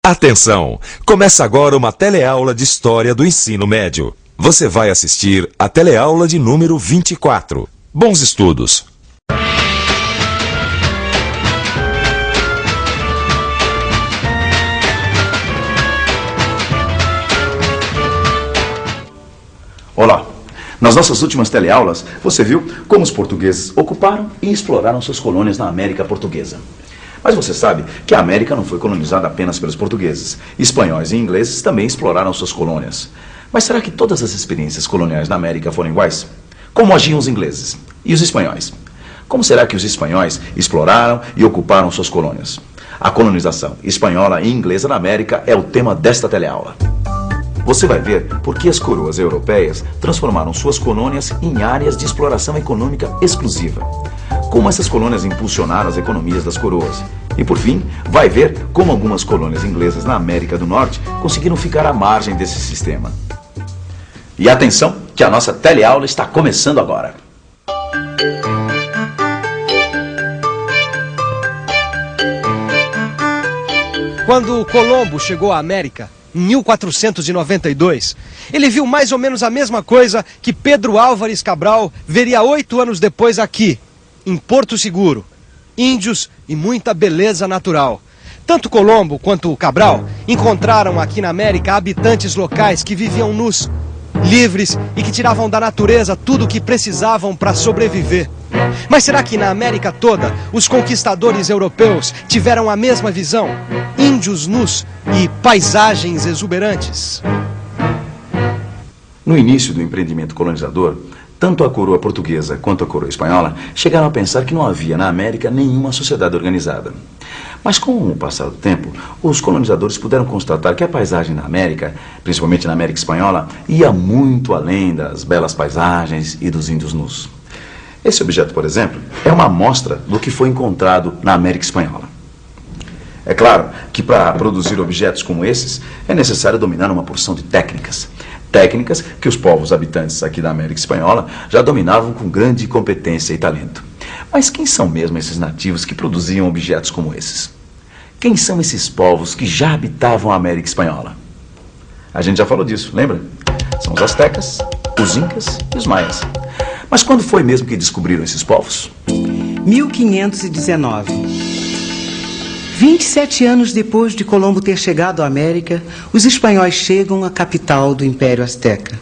Atenção! Começa agora uma teleaula de História do Ensino Médio. Você vai assistir a teleaula de número 24. Bons estudos! Olá! Nas nossas últimas teleaulas, você viu como os portugueses ocuparam e exploraram suas colônias na América Portuguesa. Mas você sabe que a América não foi colonizada apenas pelos portugueses. Espanhóis e ingleses também exploraram suas colônias. Mas será que todas as experiências coloniais na América foram iguais? Como agiam os ingleses? E os espanhóis? Como será que os espanhóis exploraram e ocuparam suas colônias? A colonização espanhola e inglesa na América é o tema desta teleaula. Você vai ver por que as coroas europeias transformaram suas colônias em áreas de exploração econômica exclusiva. Como essas colônias impulsionaram as economias das coroas. E por fim, vai ver como algumas colônias inglesas na América do Norte conseguiram ficar à margem desse sistema. E atenção, que a nossa teleaula está começando agora. Quando Colombo chegou à América, em 1492, ele viu mais ou menos a mesma coisa que Pedro Álvares Cabral veria 8 anos depois aqui, em Porto Seguro. Índios e muita beleza natural. Tanto Colombo quanto Cabral encontraram aqui na América habitantes locais que viviam nus, livres e que tiravam da natureza tudo o que precisavam para sobreviver. Mas será que na América toda os conquistadores europeus tiveram a mesma visão? Índios nus e paisagens exuberantes? No início do empreendimento colonizador, tanto a coroa portuguesa quanto a coroa espanhola chegaram a pensar que não havia na América nenhuma sociedade organizada. Mas com o passar do tempo, os colonizadores puderam constatar que a paisagem na América, principalmente na América Espanhola, ia muito além das belas paisagens e dos índios nus. Esse objeto, por exemplo, é uma amostra do que foi encontrado na América Espanhola. É claro que para produzir objetos como esses é necessário dominar uma porção de técnicas. Técnicas que os povos habitantes aqui da América Espanhola já dominavam com grande competência e talento. Mas quem são mesmo esses nativos que produziam objetos como esses? Quem são esses povos que já habitavam a América Espanhola? A gente já falou disso, lembra? São os astecas, os incas e os maias. Mas quando foi mesmo que descobriram esses povos? 1519. 27 anos depois de Colombo ter chegado à América, os espanhóis chegam à capital do Império Azteca.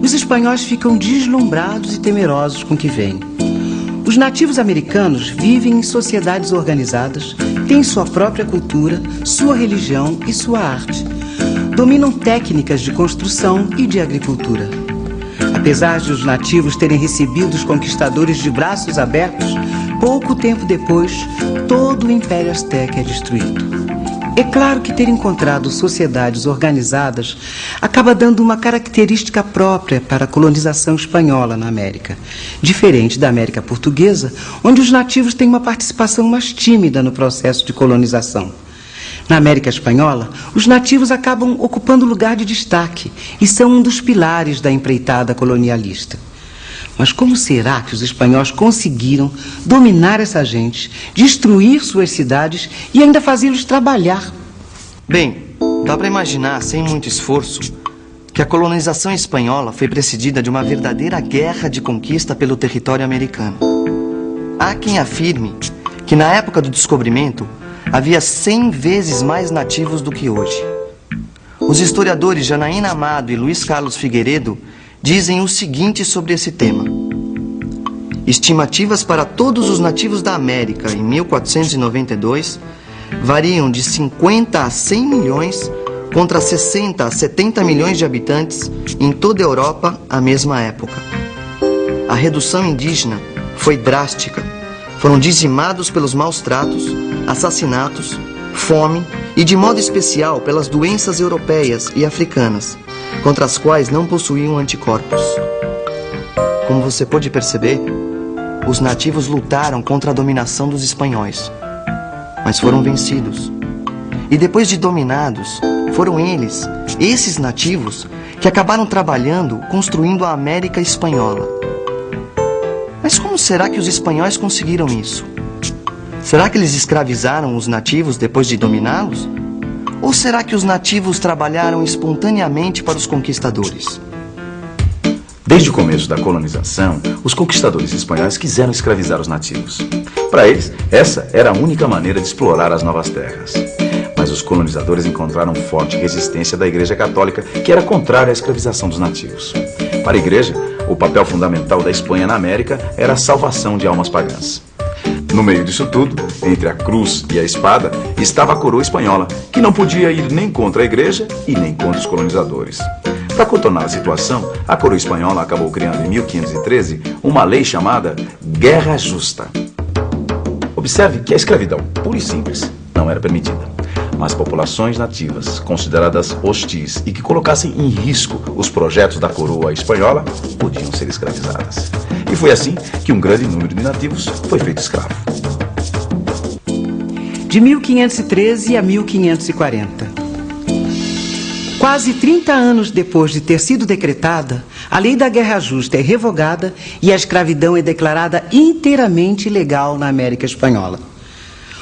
Os espanhóis ficam deslumbrados e temerosos com o que vem. Os nativos americanos vivem em sociedades organizadas, têm sua própria cultura, sua religião e sua arte. Dominam técnicas de construção e de agricultura. Apesar de os nativos terem recebido os conquistadores de braços abertos, pouco tempo depois, todo o Império Azteca é destruído. É claro que ter encontrado sociedades organizadas acaba dando uma característica própria para a colonização espanhola na América, diferente da América Portuguesa, onde os nativos têm uma participação mais tímida no processo de colonização. Na América Espanhola, os nativos acabam ocupando lugar de destaque e são um dos pilares da empreitada colonialista. Mas como será que os espanhóis conseguiram dominar essa gente, destruir suas cidades e ainda fazê-los trabalhar? Bem, dá para imaginar, sem muito esforço, que a colonização espanhola foi precedida de uma verdadeira guerra de conquista pelo território americano. Há quem afirme que na época do descobrimento havia 100 vezes mais nativos do que hoje. Os historiadores Janaína Amado e Luiz Carlos Figueiredo dizem o seguinte sobre esse tema. Estimativas para todos os nativos da América em 1492 variam de 50 a 100 milhões contra 60 a 70 milhões de habitantes em toda a Europa à mesma época. A redução indígena foi drástica. Foram dizimados pelos maus tratos, assassinatos, fome e, de modo especial, pelas doenças europeias e africanas, contra as quais não possuíam anticorpos. Como você pode perceber, os nativos lutaram contra a dominação dos espanhóis, mas foram vencidos. E depois de dominados, foram eles, esses nativos, que acabaram trabalhando, construindo a América Espanhola. Mas como será que os espanhóis conseguiram isso? Será que eles escravizaram os nativos depois de dominá-los? Ou será que os nativos trabalharam espontaneamente para os conquistadores? Desde o começo da colonização, os conquistadores espanhóis quiseram escravizar os nativos. Para eles, essa era a única maneira de explorar as novas terras. Mas os colonizadores encontraram forte resistência da Igreja Católica, que era contrária à escravização dos nativos. Para a Igreja, o papel fundamental da Espanha na América era a salvação de almas pagãs. No meio disso tudo, entre a cruz e a espada, estava a coroa espanhola, que não podia ir nem contra a Igreja e nem contra os colonizadores. Para contornar a situação, a coroa espanhola acabou criando em 1513 uma lei chamada Guerra Justa. Observe que a escravidão, pura e simples, não era permitida. Mas populações nativas, consideradas hostis e que colocassem em risco os projetos da coroa espanhola, podiam ser escravizadas. E foi assim que um grande número de nativos foi feito escravo. De 1513 a 1540. Quase 30 anos depois de ter sido decretada, a lei da Guerra Justa é revogada e a escravidão é declarada inteiramente ilegal na América Espanhola.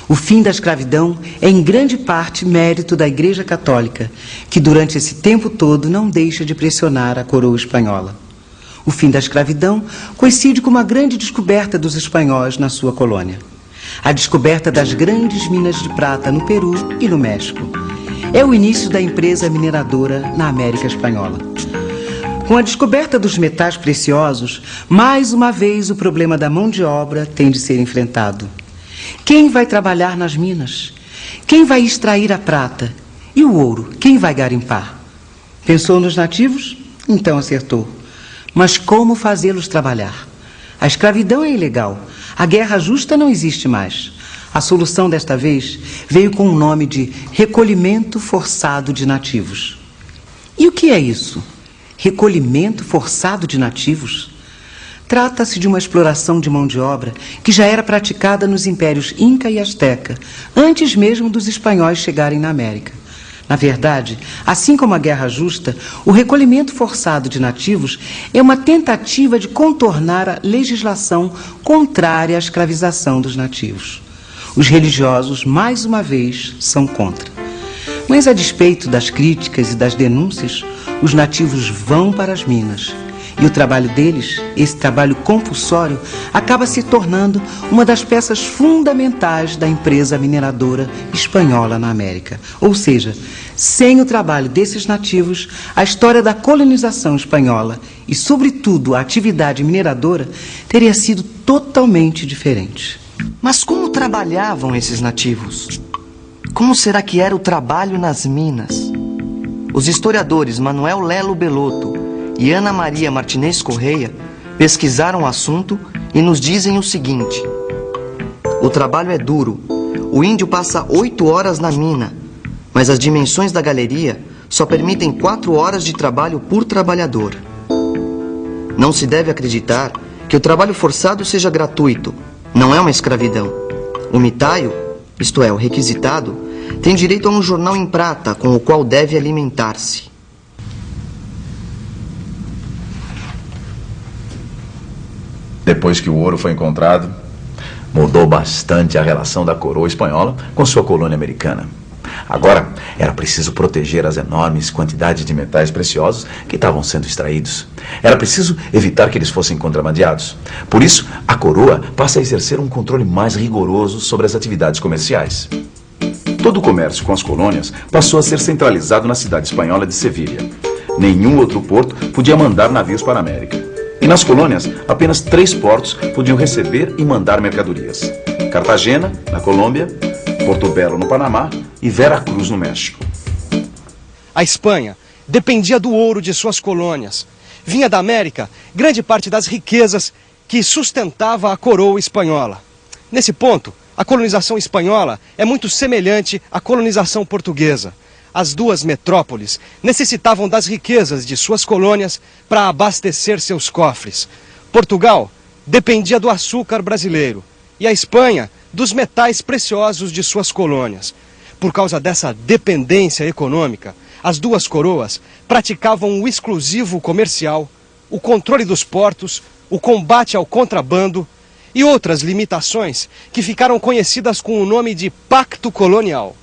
O fim da escravidão é em grande parte mérito da Igreja Católica, que durante esse tempo todo não deixa de pressionar a coroa espanhola. O fim da escravidão coincide com uma grande descoberta dos espanhóis na sua colônia. A descoberta das grandes minas de prata no Peru e no México. É o início da empresa mineradora na América Espanhola. Com a descoberta dos metais preciosos, mais uma vez o problema da mão de obra tem de ser enfrentado. Quem vai trabalhar nas minas? Quem vai extrair a prata? E o ouro? Quem vai garimpar? Pensou nos nativos? Então acertou. Mas como fazê-los trabalhar? A escravidão é ilegal. A guerra justa não existe mais. A solução desta vez veio com o nome de recolhimento forçado de nativos. E o que é isso? Recolhimento forçado de nativos? Trata-se de uma exploração de mão de obra que já era praticada nos impérios Inca e Azteca, antes mesmo dos espanhóis chegarem na América. Na verdade, assim como a Guerra Justa, o recolhimento forçado de nativos é uma tentativa de contornar a legislação contrária à escravização dos nativos. Os religiosos, mais uma vez, são contra. Mas, a despeito das críticas e das denúncias, os nativos vão para as minas. E o trabalho deles, esse trabalho compulsório, acaba se tornando uma das peças fundamentais da empresa mineradora espanhola na América. Ou seja, sem o trabalho desses nativos, a história da colonização espanhola e, sobretudo, a atividade mineradora teria sido totalmente diferente. Mas como trabalhavam esses nativos? Como será que era o trabalho nas minas? Os historiadores Manuel Lelo Belotto e Ana Maria Martinez Correia pesquisaram o assunto e nos dizem o seguinte: o trabalho é duro. O índio passa 8 horas na mina, mas as dimensões da galeria só permitem 4 horas de trabalho por trabalhador. Não se deve acreditar que o trabalho forçado seja gratuito. Não é uma escravidão. O mitaio, isto é, o requisitado, tem direito a um jornal em prata com o qual deve alimentar-se. Depois que o ouro foi encontrado, mudou bastante a relação da coroa espanhola com sua colônia americana. Agora, era preciso proteger as enormes quantidades de metais preciosos que estavam sendo extraídos. Era preciso evitar que eles fossem contrabandeados. Por isso, a coroa passa a exercer um controle mais rigoroso sobre as atividades comerciais. Todo o comércio com as colônias passou a ser centralizado na cidade espanhola de Sevilha. Nenhum outro porto podia mandar navios para a América. E nas colônias, apenas 3 portos podiam receber e mandar mercadorias: Cartagena, na Colômbia, Porto Belo, no Panamá, e Veracruz, no México. A Espanha dependia do ouro de suas colônias. Vinha da América grande parte das riquezas que sustentava a coroa espanhola. Nesse ponto, a colonização espanhola é muito semelhante à colonização portuguesa. As duas metrópoles necessitavam das riquezas de suas colônias para abastecer seus cofres. Portugal dependia do açúcar brasileiro e a Espanha dos metais preciosos de suas colônias. Por causa dessa dependência econômica, as duas coroas praticavam o exclusivo comercial, o controle dos portos, o combate ao contrabando e outras limitações que ficaram conhecidas com o nome de Pacto Colonial.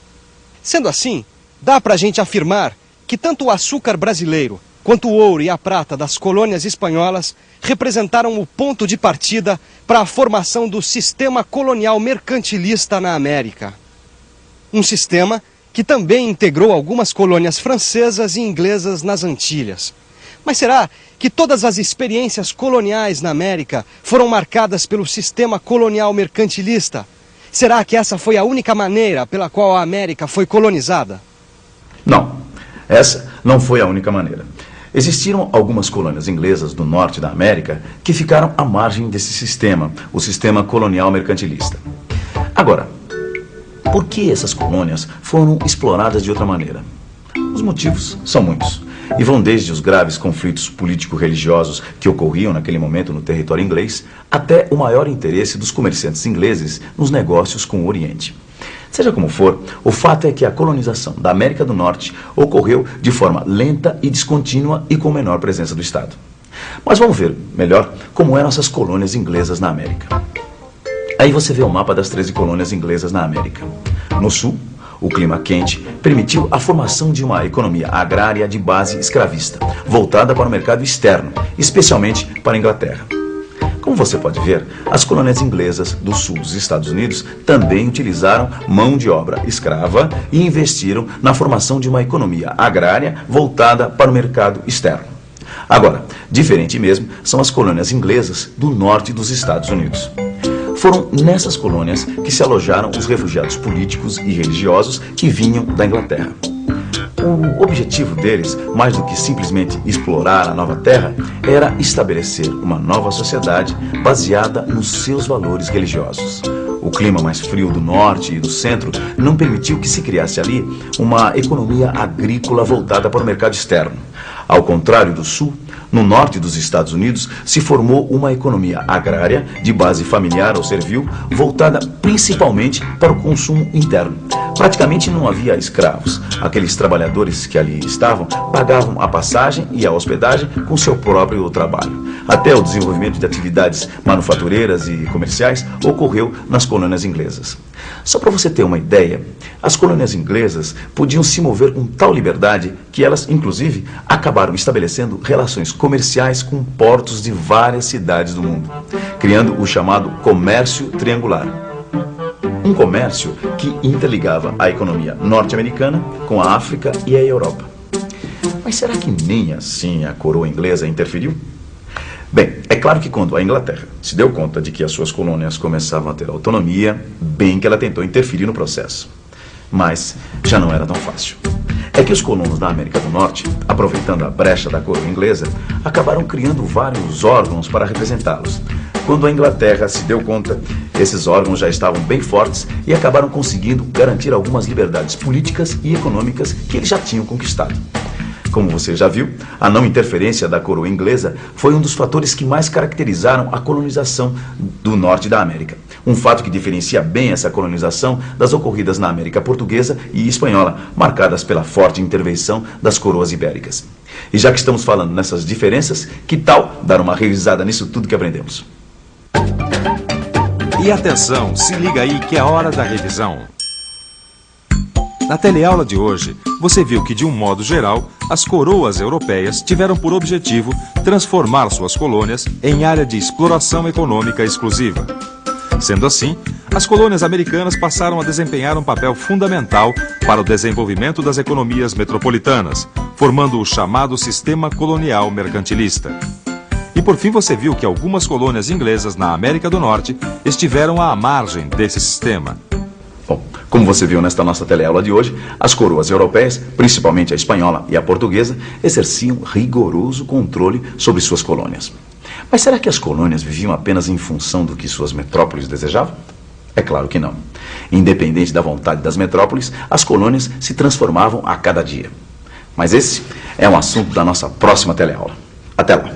Sendo assim, dá para a gente afirmar que tanto o açúcar brasileiro quanto o ouro e a prata das colônias espanholas representaram o ponto de partida para a formação do sistema colonial mercantilista na América. Um sistema que também integrou algumas colônias francesas e inglesas nas Antilhas. Mas será que todas as experiências coloniais na América foram marcadas pelo sistema colonial mercantilista? Será que essa foi a única maneira pela qual a América foi colonizada? Não, essa não foi a única maneira. Existiram algumas colônias inglesas do norte da América que ficaram à margem desse sistema, o sistema colonial mercantilista. Agora, por que essas colônias foram exploradas de outra maneira? Os motivos são muitos e vão desde os graves conflitos político-religiosos que ocorriam naquele momento no território inglês até o maior interesse dos comerciantes ingleses nos negócios com o Oriente. Seja como for, o fato é que a colonização da América do Norte ocorreu de forma lenta e descontínua e com menor presença do Estado. Mas vamos ver melhor como eram essas colônias inglesas na América. Aí você vê o mapa das 13 colônias inglesas na América. No sul, o clima quente permitiu a formação de uma economia agrária de base escravista, voltada para o mercado externo, especialmente para a Inglaterra. Como você pode ver, as colônias inglesas do sul dos Estados Unidos também utilizaram mão de obra escrava e investiram na formação de uma economia agrária voltada para o mercado externo. Agora, diferente mesmo são as colônias inglesas do norte dos Estados Unidos. Foram nessas colônias que se alojaram os refugiados políticos e religiosos que vinham da Inglaterra. O objetivo deles, mais do que simplesmente explorar a nova terra, era estabelecer uma nova sociedade baseada nos seus valores religiosos. O clima mais frio do norte e do centro não permitiu que se criasse ali uma economia agrícola voltada para o mercado externo. Ao contrário do sul, no norte dos Estados Unidos se formou uma economia agrária de base familiar ou servil, voltada principalmente para o consumo interno. Praticamente não havia escravos. Aqueles trabalhadores que ali estavam pagavam a passagem e a hospedagem com seu próprio trabalho. Até o desenvolvimento de atividades manufatureiras e comerciais ocorreu nas colônias inglesas. Só para você ter uma ideia, as colônias inglesas podiam se mover com tal liberdade que elas, inclusive, acabaram estabelecendo relações comerciais com portos de várias cidades do mundo, criando o chamado comércio triangular. Um comércio que interligava a economia norte-americana com a África e a Europa. Mas será que nem assim a coroa inglesa interferiu? Bem, é claro que quando a Inglaterra se deu conta de que as suas colônias começavam a ter autonomia, bem que ela tentou interferir no processo. Mas já não era tão fácil. É que os colonos da América do Norte, aproveitando a brecha da coroa inglesa, acabaram criando vários órgãos para representá-los. Quando a Inglaterra se deu conta, esses órgãos já estavam bem fortes e acabaram conseguindo garantir algumas liberdades políticas e econômicas que eles já tinham conquistado. Como você já viu, a não interferência da coroa inglesa foi um dos fatores que mais caracterizaram a colonização do norte da América. Um fato que diferencia bem essa colonização das ocorridas na América portuguesa e espanhola, marcadas pela forte intervenção das coroas ibéricas. E já que estamos falando nessas diferenças, que tal dar uma revisada nisso tudo que aprendemos? E atenção, se liga aí que é hora da revisão. Na teleaula de hoje, você viu que, de um modo geral, as coroas europeias tiveram por objetivo transformar suas colônias em área de exploração econômica exclusiva. Sendo assim, as colônias americanas passaram a desempenhar um papel fundamental para o desenvolvimento das economias metropolitanas, formando o chamado sistema colonial mercantilista. E por fim você viu que algumas colônias inglesas na América do Norte estiveram à margem desse sistema. Bom, como você viu nesta nossa teleaula de hoje, as coroas europeias, principalmente a espanhola e a portuguesa, exerciam rigoroso controle sobre suas colônias. Mas será que as colônias viviam apenas em função do que suas metrópoles desejavam? É claro que não. Independente da vontade das metrópoles, as colônias se transformavam a cada dia. Mas esse é um assunto da nossa próxima teleaula. Até lá!